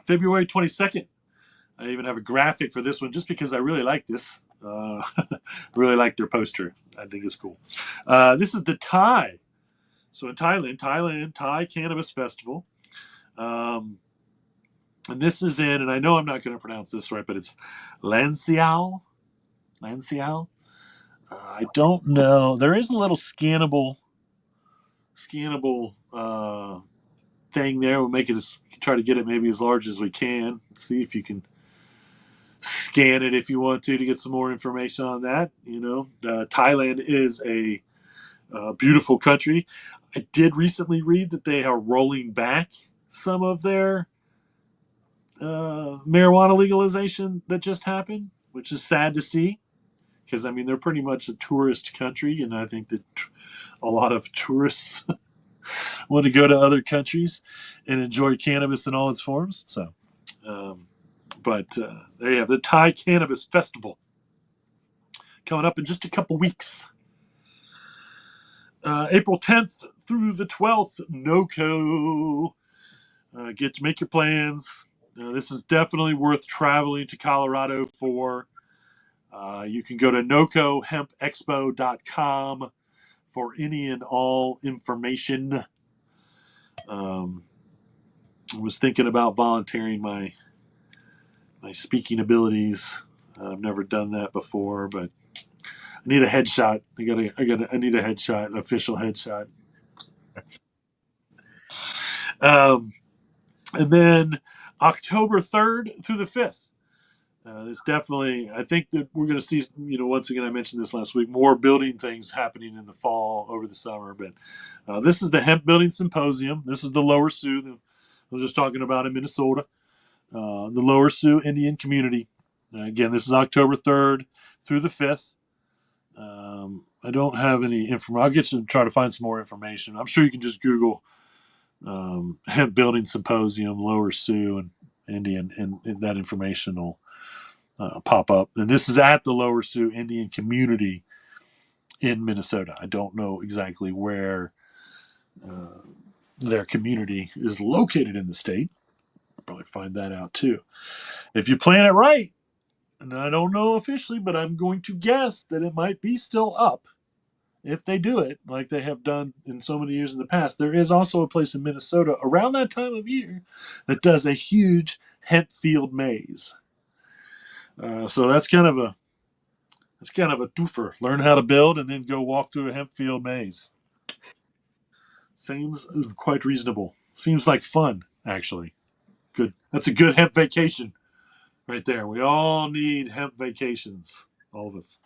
February 22nd. I even have a graphic for this one just because I really like this. Really like their poster. I think it's cool. This is the Thai. So in Thailand, Thai Cannabis Festival. And this is in, and I know I'm not going to pronounce this right, but it's Lanciao. I don't know. There is a little scannable thing there. We'll make it try to get it maybe as large as we can. See if you can scan it if you want to get some more information on that. Thailand is a beautiful country. I did recently read that they are rolling back some of their marijuana legalization that just happened, which is sad to see because I mean they're pretty much a tourist country, and I think that a lot of tourists want to go to other countries and enjoy cannabis in all its forms. So, um, but there you have the Thai Cannabis Festival coming up in just a couple weeks. April 10th through the 12th, NOCO. Make your plans. This is definitely worth traveling to Colorado for. You can go to nocohempexpo.com for any and all information. I was thinking about volunteering my speaking abilities. I've never done that before, but I need a headshot. I need a headshot, an official headshot. Um, and then October 3rd through the 5th. It's definitely, I think that we're going to see, once again, I mentioned this last week, more building things happening in the fall over the summer. But this is the Hemp Building Symposium. This is the Lower Sioux, I was just talking about in Minnesota, the Lower Sioux Indian community. Again, this is October 3rd through the 5th. I don't have any information. I'll get you to try to find some more information. I'm sure you can just Google Hemp Building Symposium, Lower Sioux, and Indian, and that information will pop up. And this is at the Lower Sioux Indian community in Minnesota. I don't know exactly where their community is located in the state. I'll probably find that out too. If you plan it right, and I don't know officially, but I'm going to guess that it might be still up if they do it like they have done in so many years in the past. There is also a place in Minnesota around that time of year that does a huge hemp field maze. So that's kind of a twofer. Learn how to build and then go walk through a hemp field maze. Seems quite reasonable. Seems like fun, actually. Good. That's a good hemp vacation right there. We all need hemp vacations, all of us.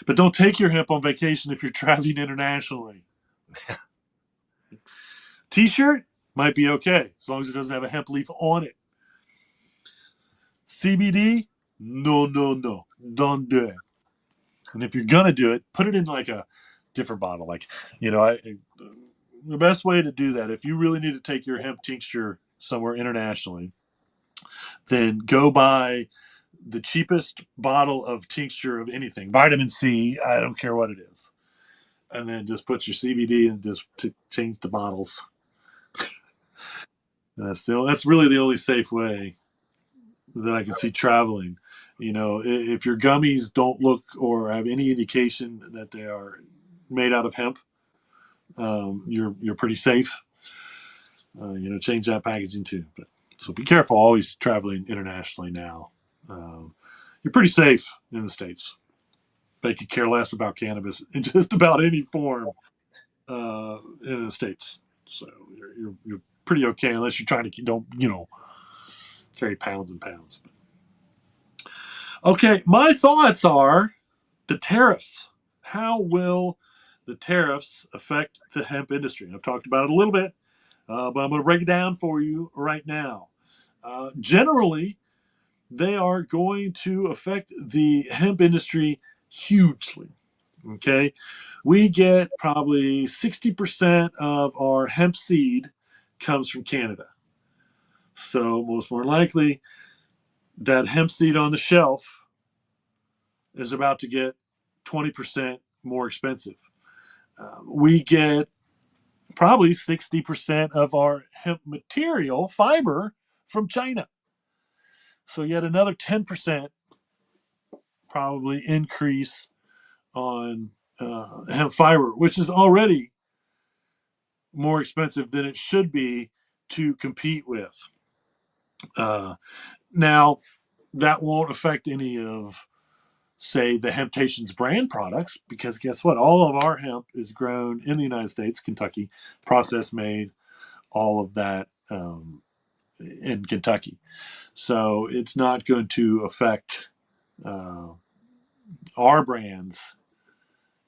But don't take your hemp on vacation if you're traveling internationally. T-shirt might be okay as long as it doesn't have a hemp leaf on it. CBD, no, no, no, don't do it. And if you're gonna do it, put it in like a different bottle. Like, the best way to do that, if you really need to take your hemp tincture somewhere internationally, then go buy the cheapest bottle of tincture of anything, vitamin C. I don't care what it is, and then just put your CBD and just change the bottles. And that's really the only safe way that I can see traveling. If your gummies don't look or have any indication that they are made out of hemp, you're pretty safe. Change that packaging too. But so be careful always traveling internationally now. You're pretty safe in the States. They could care less about cannabis in just about any form in the States. So you're pretty okay unless you're trying to don't carry pounds and pounds. Okay, my thoughts are the tariffs. How will the tariffs affect the hemp industry? I've talked about it a little bit, but I'm going to break it down for you right now. Generally, they are going to affect the hemp industry hugely. Okay, we get probably 60% of our hemp seed comes from Canada. So most more likely, that hemp seed on the shelf is about to get 20% more expensive. We get probably 60% of our hemp material fiber from China. So yet another 10% probably increase on hemp fiber, which is already more expensive than it should be to compete with. Now, that won't affect any of, say, the Hemptations brand products because guess what? All of our hemp is grown in the United States, Kentucky, process made, all of that in Kentucky. So it's not going to affect uh, our brands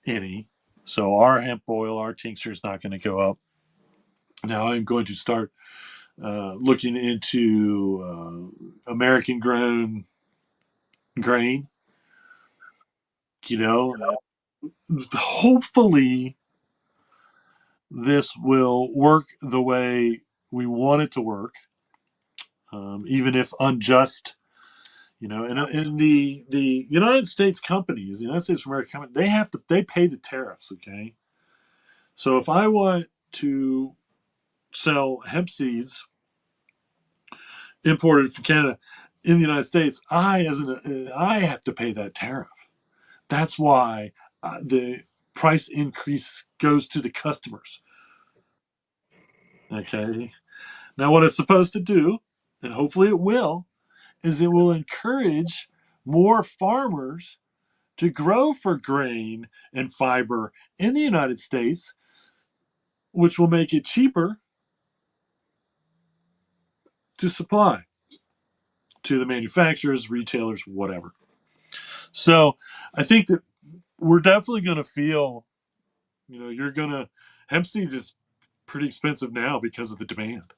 any. So our hemp oil, our tincture is not going to go up. Now I'm going to start looking into American grown grain. You know, hopefully this will work the way we want it to work, even if unjust. And the United States companies, the United States of America companies, they pay the tariffs. Okay, so if I want to sell hemp seeds imported from Canada in the United States, I have to pay that tariff. That's why the price increase goes to the customers. Okay. Now, what it's supposed to do, and hopefully it will, is it will encourage more farmers to grow for grain and fiber in the United States, which will make it cheaper to supply to the manufacturers, retailers, whatever. So I think that we're definitely going to feel, hemp seed is pretty expensive now because of the demand.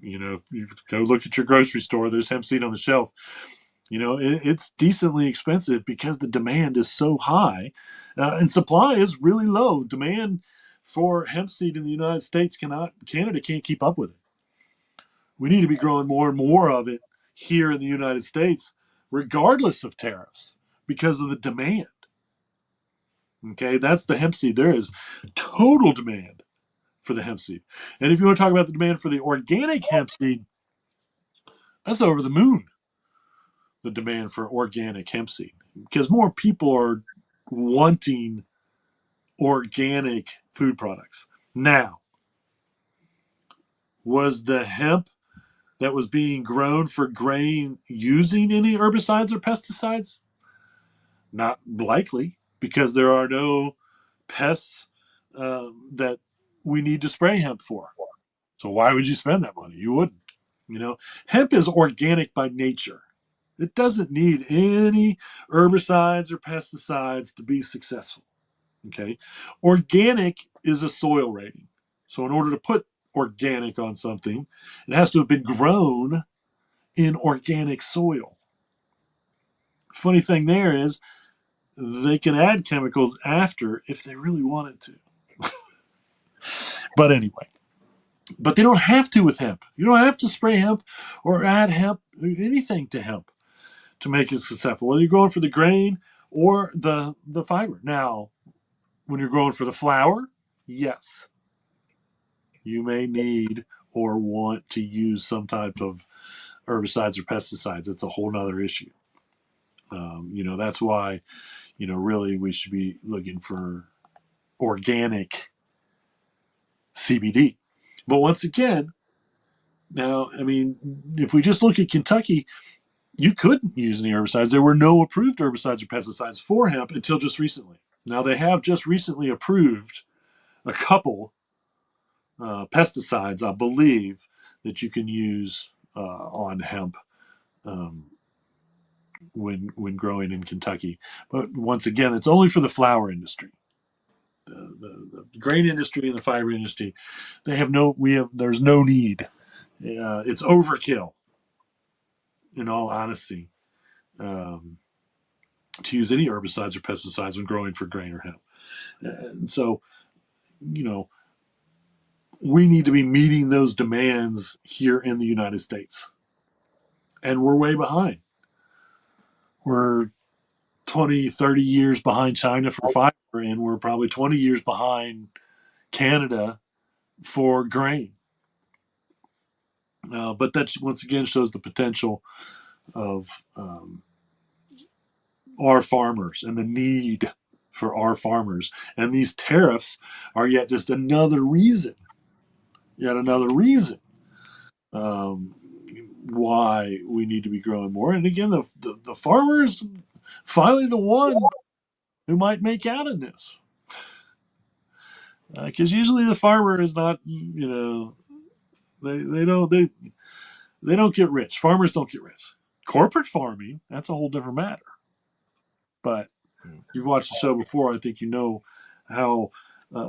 If you go look at your grocery store, there's hemp seed on the shelf. It's decently expensive because the demand is so high, and supply is really low. Demand for hemp seed in the United States Canada can't keep up with it. We need to be growing more and more of it here in the United States, regardless of tariffs, because of the demand. Okay, that's the hemp seed. There is total demand for the hemp seed. And if you want to talk about the demand for the organic hemp seed, that's over the moon, the demand for organic hemp seed, because more people are wanting organic food products. Now, was the hemp that was being grown for grain using any herbicides or pesticides? Not likely, because there are no pests that we need to spray hemp for. So why would you spend that money? You wouldn't. Hemp is organic by nature. It doesn't need any herbicides or pesticides to be successful. Okay. Organic is a soil rating. So in order to put organic on something, it has to have been grown in organic soil. Funny thing there is they can add chemicals after if they really wanted to. But anyway, but they don't have to with hemp. You don't have to spray hemp or add hemp, anything to hemp to make it successful, whether you're going for the grain or the fiber. Now, when you're growing for the flower, yes, you may need or want to use some type of herbicides or pesticides. It's a whole nother issue. That's why, really we should be looking for organic CBD. But once again, now, I mean, if we just look at Kentucky, you couldn't use any herbicides. There were no approved herbicides or pesticides for hemp until just recently. Now, they have just recently approved a couple pesticides, I believe, that you can use on hemp um, when growing in Kentucky. But once again, it's only for the flower industry. The grain industry and the fiber industry, there's no need. It's overkill, in all honesty, um, to use any herbicides or pesticides when growing for grain or hemp. And so, you know, we need to be meeting those demands here in the United States. And we're way behind. We're 20, 30 years behind China for fiber, and we're probably 20 years behind Canada for grain. But that once again shows the potential of our farmers and the need for our farmers. And these tariffs are yet another reason um, why we need to be growing more. And again, the farmers finally the one who might make out in this. Because usually the farmer is not, they don't get rich. Farmers don't get rich. Corporate farming, that's a whole different matter. But if you've watched the show before, I think you know how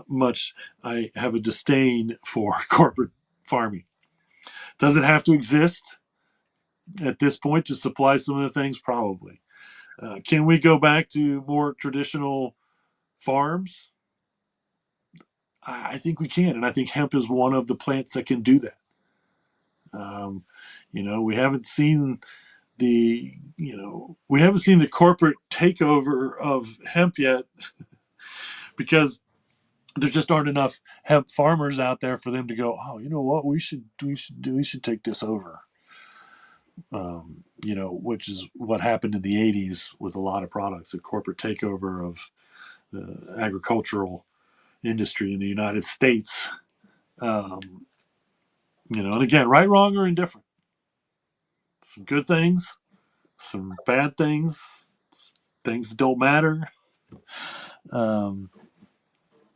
much I have a disdain for corporate farming. Does it have to exist at this point to supply some of the things? Probably. Can we go back to more traditional farms? I think we can, and I think hemp is one of the plants that can do that. Um, we haven't seen the corporate takeover of hemp yet because there just aren't enough hemp farmers out there for them to go, oh, you know what, we should take this over. Which is what happened in the 80s with a lot of products, the corporate takeover of the agricultural industry in the United States. And again, right, wrong, or indifferent. Some good things, some bad things, things that don't matter. Um,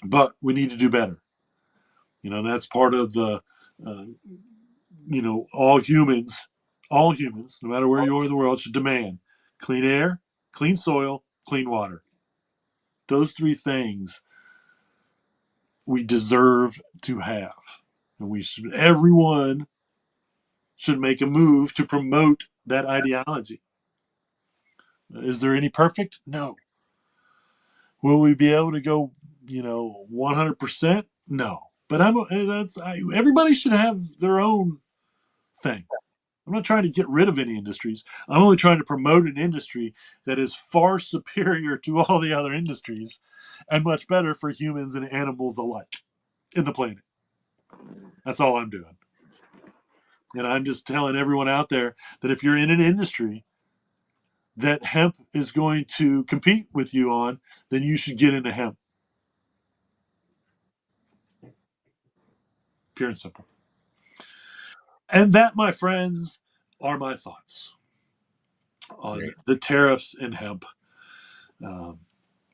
but we need to do better. That's part of the, uh, all humans, no matter where you are in the world, should demand clean air, clean soil, clean water. Those three things we deserve to have. And everyone should make a move to promote that ideology. Is there any perfect? No. Will we be able to go, 100%? No. But everybody should have their own thing. I'm not trying to get rid of any industries. I'm only trying to promote an industry that is far superior to all the other industries and much better for humans and animals alike in the planet. That's all I'm doing. And I'm just telling everyone out there that if you're in an industry that hemp is going to compete with you on, then you should get into hemp. Pure and simple. And that, my friends, are my thoughts on Great. the tariffs and hemp. Um,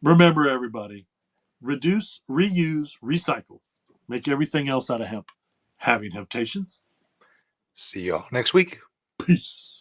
Remember, everybody, reduce, reuse, recycle. Make everything else out of hemp. Having temptations. See y'all next week. Peace.